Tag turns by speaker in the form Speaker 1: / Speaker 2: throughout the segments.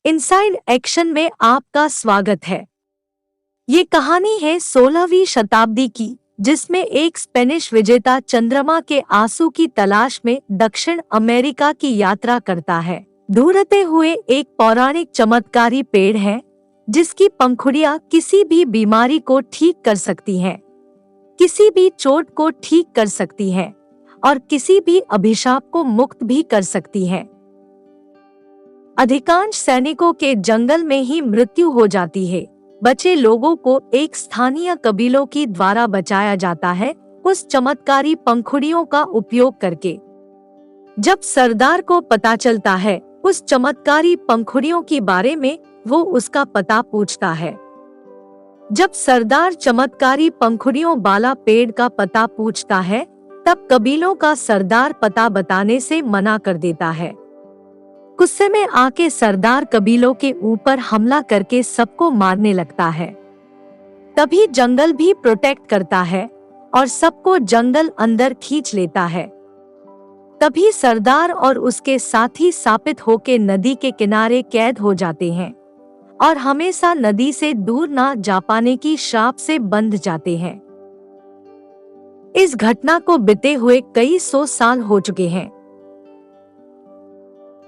Speaker 1: Inside action में आपका स्वागत है। ये कहानी है 16वीं शताब्दी की, जिसमें एक स्पेनिश विजेता चंद्रमा के आंसू की तलाश में दक्षिण अमेरिका की यात्रा करता है। ढूंढते हुए एक पौराणिक चमत्कारी पेड़ है जिसकी पंखुड़ियां किसी भी बीमारी को ठीक कर सकती हैं, किसी भी चोट को ठीक कर सकती हैं और किसी भी अभिशाप को मुक्त भी कर सकती हैं। अधिकांश सैनिकों के जंगल में ही मृत्यु हो जाती है। बचे लोगों को एक स्थानीय कबीलों की द्वारा बचाया जाता है, उस चमत्कारी पंखुड़ियों का उपयोग करके। जब सरदार को पता चलता है उस चमत्कारी पंखुड़ियों के बारे में, वो उसका पता पूछता है। जब सरदार चमत्कारी पंखुड़ियों वाला पेड़ का पता पूछता है, तब कबीलों का सरदार पता बताने से मना कर देता है। गुस्से में आके सरदार कबीलों के ऊपर हमला करके सबको मारने लगता है। तभी जंगल भी प्रोटेक्ट करता है और सबको जंगल अंदर खींच लेता है। तभी सरदार और उसके साथी सापित होके नदी के किनारे कैद हो जाते हैं और हमेशा नदी से दूर ना जा पाने की श्राप से बंध जाते हैं। इस घटना को बीते हुए कई सौ साल हो चुके हैं।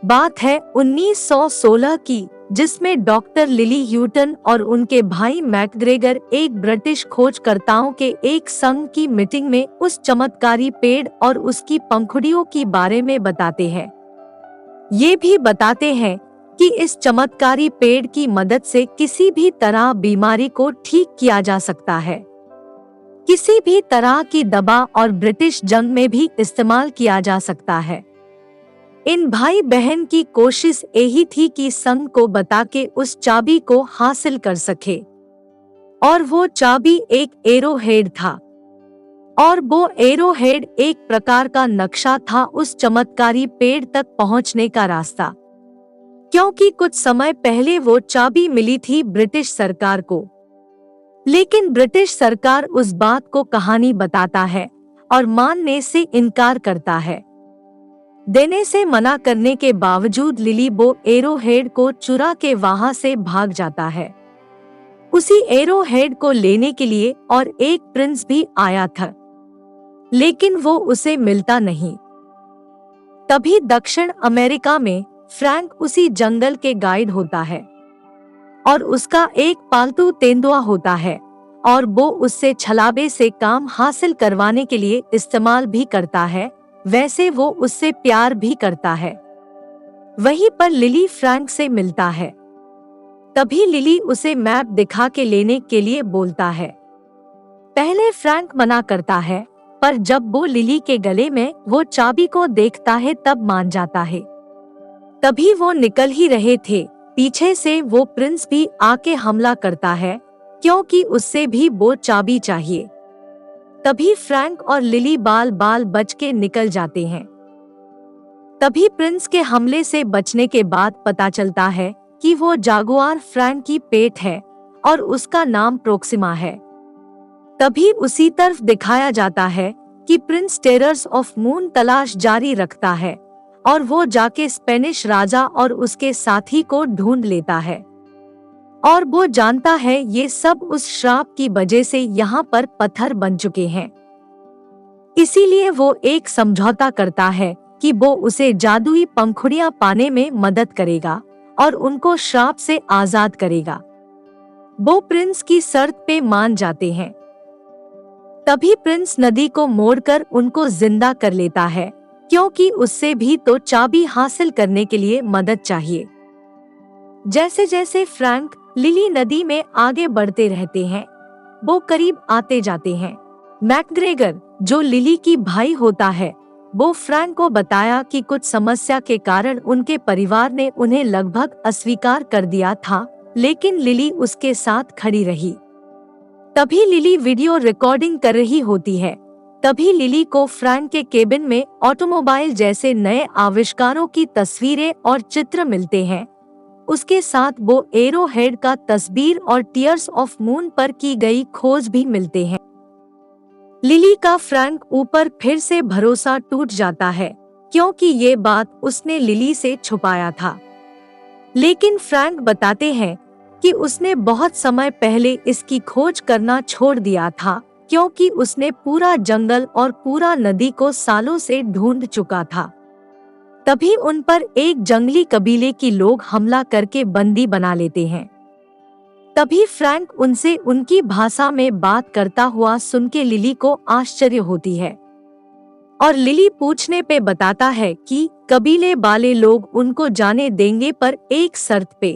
Speaker 1: बात है 1916 की, जिसमें डॉक्टर लिली ह्यूटन और उनके भाई मैकग्रेगर एक ब्रिटिश खोजकर्ताओं के एक संघ की मीटिंग में उस चमत्कारी पेड़ और उसकी पंखुड़ियों के बारे में बताते हैं। ये भी बताते हैं कि इस चमत्कारी पेड़ की मदद से किसी भी तरह बीमारी को ठीक किया जा सकता है, किसी भी तरह की दवा और ब्रिटिश जंग में भी इस्तेमाल किया जा सकता है। इन भाई बहन की कोशिश यही थी कि संघ को बता के उस चाबी को हासिल कर सके, और वो चाबी एक एरोहेड था, और वो एरोहेड एक प्रकार का नक्शा था उस चमत्कारी पेड़ तक पहुंचने का रास्ता। क्योंकि कुछ समय पहले वो चाबी मिली थी ब्रिटिश सरकार को, लेकिन ब्रिटिश सरकार उस बात को कहानी बताता है और मानने से इनकार करता है। देने से मना करने के बावजूद लिली वो एरोहेड को चुरा के वहां से भाग जाता है, उसी एरोहेड को लेने के लिए, और एक प्रिंस भी आया था, लेकिन वो उसे मिलता नहीं। तभी दक्षिण अमेरिका में फ्रैंक उसी जंगल के गाइड होता है और उसका एक पालतू तेंदुआ होता है, और वो उससे छलावे से काम हासिल करवाने के लिए इस्तेमाल भी करता है। वैसे वो उससे प्यार भी करता है। वहीं पर लिली फ्रैंक से मिलता है। तभी लिली उसे मैप दिखा के लेने के लिए बोलता है। पहले फ्रैंक मना करता है, पर जब वो लिली के गले में वो चाबी को देखता है तब मान जाता है। तभी वो निकल ही रहे थे, पीछे से वो प्रिंस भी आके हमला करता है, क्योंकि उससे भी वो चाबी चाहिए। तभी फ्रैंक और लिली बाल बाल बच के निकल जाते हैं। तभी प्रिंस के हमले से बचने के बाद पता चलता है कि वो जागुआर फ्रैंक की पेट है और उसका नाम प्रोक्सिमा है। तभी उसी तरफ दिखाया जाता है कि प्रिंस टेरर्स ऑफ मून तलाश जारी रखता है और वो जाके स्पेनिश राजा और उसके साथी को ढूंढ लेता है, और वो जानता है ये सब उस श्राप की वजह से यहाँ पर पत्थर बन चुके हैं। इसीलिए वो एक समझौता करता है कि वो उसे जादुई पंखुड़ियां पाने में मदद करेगा और उनको श्राप से आजाद करेगा। वो प्रिंस की शर्त पे मान जाते हैं। तभी प्रिंस नदी को मोड़कर उनको जिंदा कर लेता है, क्योंकि उससे भी तो चाबी हासिल करने के लिए मदद चाहिए। जैसे जैसे फ्रैंक लिली नदी में आगे बढ़ते रहते हैं, वो करीब आते जाते हैं। मैकग्रेगर, जो लिली की भाई होता है, वो फ्रैंक को बताया कि कुछ समस्या के कारण उनके परिवार ने उन्हें लगभग अस्वीकार कर दिया था, लेकिन लिली उसके साथ खड़ी रही। तभी लिली वीडियो रिकॉर्डिंग कर रही होती है। तभी लिली को फ्रैंक के केबिन में ऑटोमोबाइल जैसे नए आविष्कारों की तस्वीरें और चित्र मिलते हैं। उसके साथ वो एरोहेड का तस्वीर और टीयर्स ऑफ मून पर की गई खोज भी मिलते हैं। लिली का फ्रैंक ऊपर फिर से भरोसा टूट जाता है, क्योंकि ये बात उसने लिली से छुपाया था। लेकिन फ्रैंक बताते हैं कि उसने बहुत समय पहले इसकी खोज करना छोड़ दिया था, क्योंकि उसने पूरा जंगल और पूरा नदी को सालों से ढूंढ चुका था। तभी उन पर एक जंगली कबीले की लोग हमला करके बंदी बना लेते हैं। तभी फ्रैंक उनसे उनकी भाषा में बात करता हुआ सुन के लिली को आश्चर्य होती है, और लिली पूछने पे बताता है कि कबीले वाले लोग उनको जाने देंगे पर एक शर्त पे,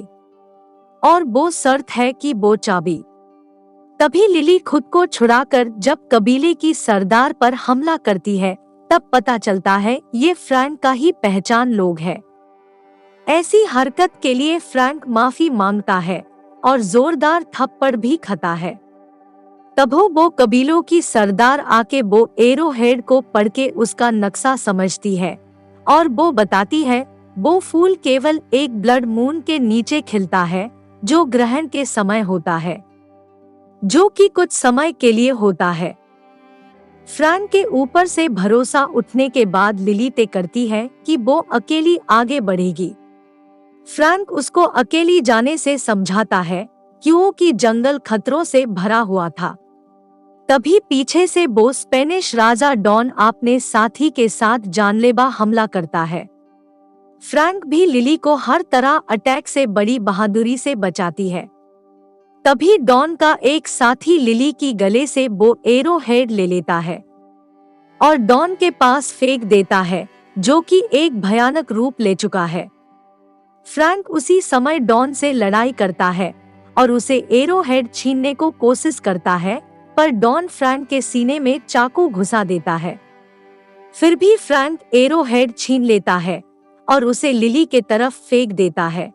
Speaker 1: और वो शर्त है कि वो चाबी। तभी लिली खुद को छुड़ाकर जब कबीले की सरदार पर हमला करती है, तब पता चलता है ये फ्रैंक का ही पहचान लोग है। ऐसी हरकत के लिए फ्रैंक माफी मांगता है और जोरदार थप्पड़ भी खाता है। तब वो कबीलों की सरदार आके वो एरोहेड को पढ़ के उसका नक्शा समझती है, और वो बताती है वो फूल केवल एक ब्लड मून के नीचे खिलता है, जो ग्रहण के समय होता है, जो कि कुछ समय के लिए होता है। फ्रैंक के ऊपर से भरोसा उठने के बाद लिली तय करती है कि वो अकेली आगे बढ़ेगी। फ्रैंक उसको अकेली जाने से समझाता है क्योंकि जंगल खतरों से भरा हुआ था। तभी पीछे से वो स्पेनिश राजा डॉन अपने साथी के साथ जानलेवा हमला करता है। फ्रैंक भी लिली को हर तरह अटैक से बड़ी बहादुरी से बचाती है। तभी डॉन का एक साथी लिली की गले से वो एरोहेड ले लेता है और डॉन के पास फेंक देता है, जो कि एक भयानक रूप ले चुका है। फ्रैंक उसी समय डॉन से लड़ाई करता है और उसे एरोहेड छीनने को कोशिश करता है, पर डॉन फ्रैंक के सीने में चाकू घुसा देता है। फिर भी फ्रैंक एरोहेड छीन लेता है और उसे लिली के तरफ फेंक देता है।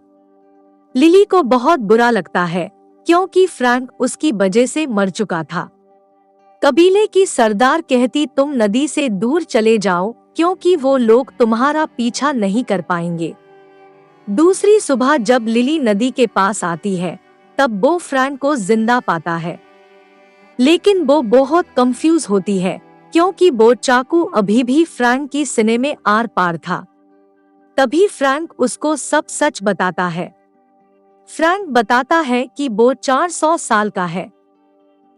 Speaker 1: लिली को बहुत बुरा लगता है क्योंकि फ्रैंक उसकी वजह से मर चुका था। कबीले की सरदार कहती तुम नदी से दूर चले जाओ क्योंकि वो लोग तुम्हारा पीछा नहीं कर पाएंगे। दूसरी सुबह जब लिली नदी के पास आती है, तब वो फ्रैंक को जिंदा पाता है, लेकिन वो बहुत कंफ्यूज होती है क्योंकि वो चाकू अभी भी फ्रैंक की सीने में आर पार था। तभी फ्रैंक उसको सब सच बताता है। फ्रैंक बताता है कि वो 400 साल का है।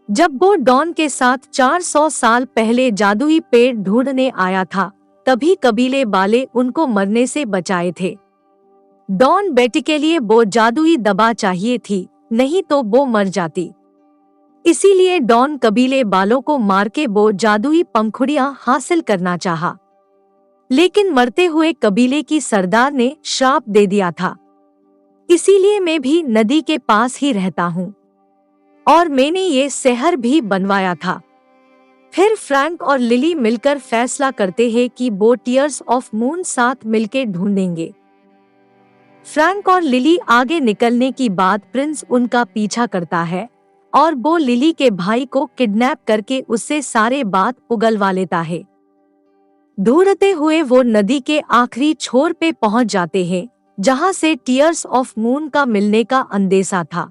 Speaker 1: जब वो डॉन के साथ 400 साल पहले जादुई पेड़ ढूंढने आया था, तभी कबीले वाले उनको मरने से बचाए थे। डॉन बेटी के लिए वो जादुई दवा चाहिए थी, नहीं तो वो मर जाती। इसीलिए डॉन कबीले वालों को मार के वो जादुई पंखुड़ियां हासिल करना चाहा, लेकिन मरते हुए कबीले की सरदार ने श्राप दे दिया था। इसीलिए मैं भी नदी के पास ही रहता हूँ और मैंने ये शहर भी बनवाया था। फिर फ्रैंक और लिली मिलकर फैसला करते हैं कि वो टीयर्स ऑफ मून साथ मिलकर ढूंढेंगे। फ्रैंक और लिली आगे निकलने की बाद प्रिंस उनका पीछा करता है और वो लिली के भाई को किडनैप करके उससे सारे बात उगलवा लेता है। ढूंढते हुए वो नदी के आखिरी छोर पे पहुंच जाते हैं, जहां से टीयर्स ऑफ मून का मिलने का अंदेशा था।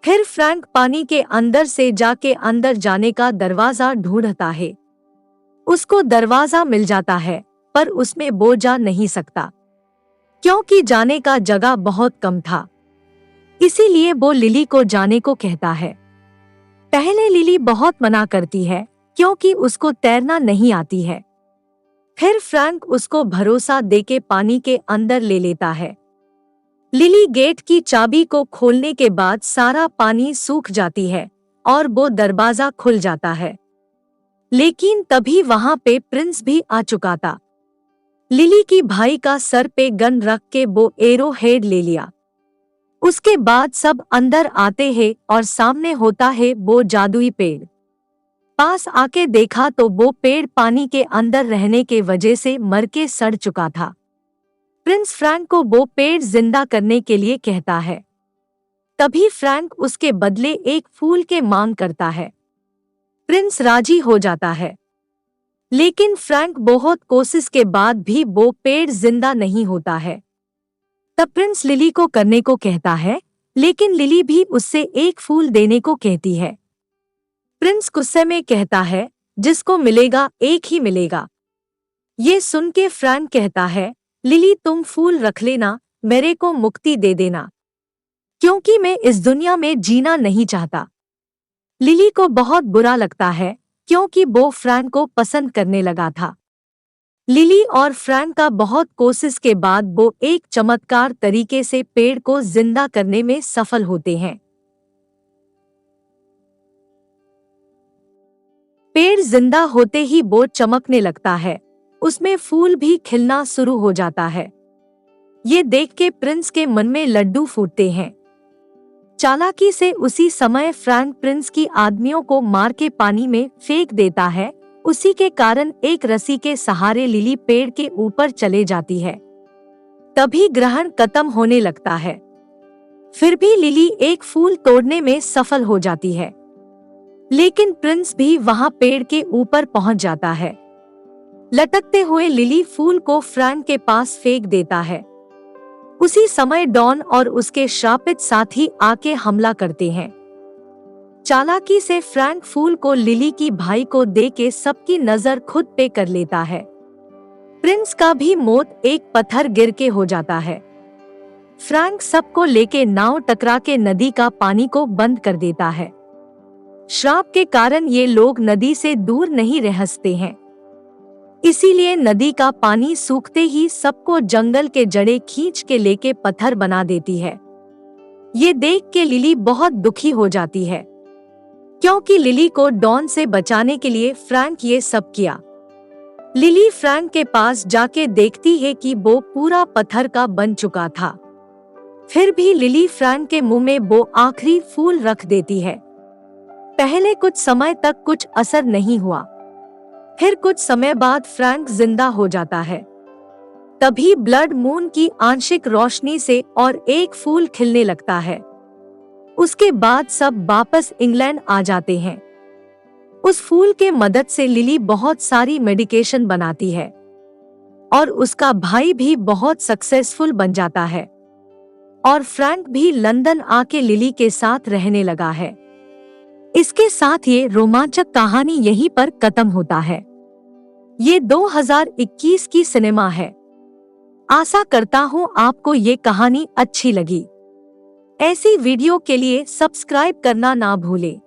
Speaker 1: फिर फ्रैंक पानी के अंदर से जाके अंदर जाने का दरवाजा ढूंढता है। उसको दरवाजा मिल जाता है, पर उसमें वो जा नहीं सकता क्योंकि जाने का जगह बहुत कम था। इसीलिए वो लिली को जाने को कहता है। पहले लिली बहुत मना करती है क्योंकि उसको तैरना नहीं आती है। फिर फ्रैंक उसको भरोसा देके पानी के अंदर ले लेता है। लिली गेट की चाबी को खोलने के बाद सारा पानी सूख जाती है और वो दरवाजा खुल जाता है। लेकिन तभी वहां पे प्रिंस भी आ चुका था। लिली की भाई का सर पे गन रख के वो एरो हेड ले लिया। उसके बाद सब अंदर आते हैं और सामने होता है वो जादुई पेड़। पास आके देखा तो वो पेड़ पानी के अंदर रहने के वजह से मर के सड़ चुका था। प्रिंस फ्रैंक को वो पेड़ जिंदा करने के लिए कहता है। तभी फ्रैंक उसके बदले एक फूल के मांग करता है। प्रिंस राजी हो जाता है, लेकिन फ्रैंक बहुत कोशिश के बाद भी वो पेड़ जिंदा नहीं होता है। तब प्रिंस लिली को करने को कहता है, लेकिन लिली भी उससे एक फूल देने को कहती है। प्रिंस गुस्से में कहता है, जिसको मिलेगा एक ही मिलेगा। ये सुन के फ्रैंक कहता है, लिली तुम फूल रख लेना, मेरे को मुक्ति दे देना, क्योंकि मैं इस दुनिया में जीना नहीं चाहता। लिली को बहुत बुरा लगता है क्योंकि वो फ्रैंक को पसंद करने लगा था। लिली और फ्रैंक का बहुत कोशिश के बाद वो एक चमत्कार तरीके से पेड़ को जिंदा करने में सफल होते हैं। पेड़ जिंदा होते ही वो चमकने लगता है, उसमें फूल भी खिलना शुरू हो जाता है। ये देख के प्रिंस के मन में लड्डू फूटते हैं। चालाकी से उसी समय फ्रैंक प्रिंस की आदमियों को मार के पानी में फेंक देता है। उसी के कारण एक रस्सी के सहारे लिली पेड़ के ऊपर चले जाती है। तभी ग्रहण खत्म होने लगता है। फिर भी लिली एक फूल तोड़ने में सफल हो जाती है, लेकिन प्रिंस भी वहां पेड़ के ऊपर पहुंच जाता है। लटकते हुए लिली फूल को फ्रैंक के पास फेंक देता है। उसी समय डॉन और उसके श्रापित साथी आके हमला करते हैं। चालाकी से फ्रैंक फूल को लिली की भाई को दे के सबकी नजर खुद पे कर लेता है। प्रिंस का भी मौत एक पत्थर गिर के हो जाता है। फ्रैंक सबको लेके नाव टकरा के नदी का पानी को बंद कर देता है। श्राप के कारण ये लोग नदी से दूर नहीं रह सकते हैं, इसीलिए नदी का पानी सूखते ही सबको जंगल के जड़े खींच के लेके पत्थर बना देती है। ये देख के लिली बहुत दुखी हो जाती है, क्योंकि लिली को डॉन से बचाने के लिए फ्रैंक ये सब किया। लिली फ्रैंक के पास जाके देखती है कि वो पूरा पत्थर का बन चुका था। फिर भी लिली फ्रैंक के मुंह में वो आखिरी फूल रख देती है। पहले कुछ समय तक कुछ असर नहीं हुआ, फिर कुछ समय बाद फ्रैंक जिंदा हो जाता है। तभी ब्लड मून की आंशिक रोशनी से और एक फूल खिलने लगता है। उसके बाद सब वापस इंग्लैंड आ जाते हैं। उस फूल के मदद से लिली बहुत सारी मेडिकेशन बनाती है और उसका भाई भी बहुत सक्सेसफुल बन जाता है और फ्रैंक भी लंदन आके लिली के साथ रहने लगा है। इसके साथ ये रोमांचक कहानी यहीं पर खत्म होता है। ये 2021 की सिनेमा है। आशा करता हूँ आपको ये कहानी अच्छी लगी। ऐसी वीडियो के लिए सब्सक्राइब करना ना भूलें।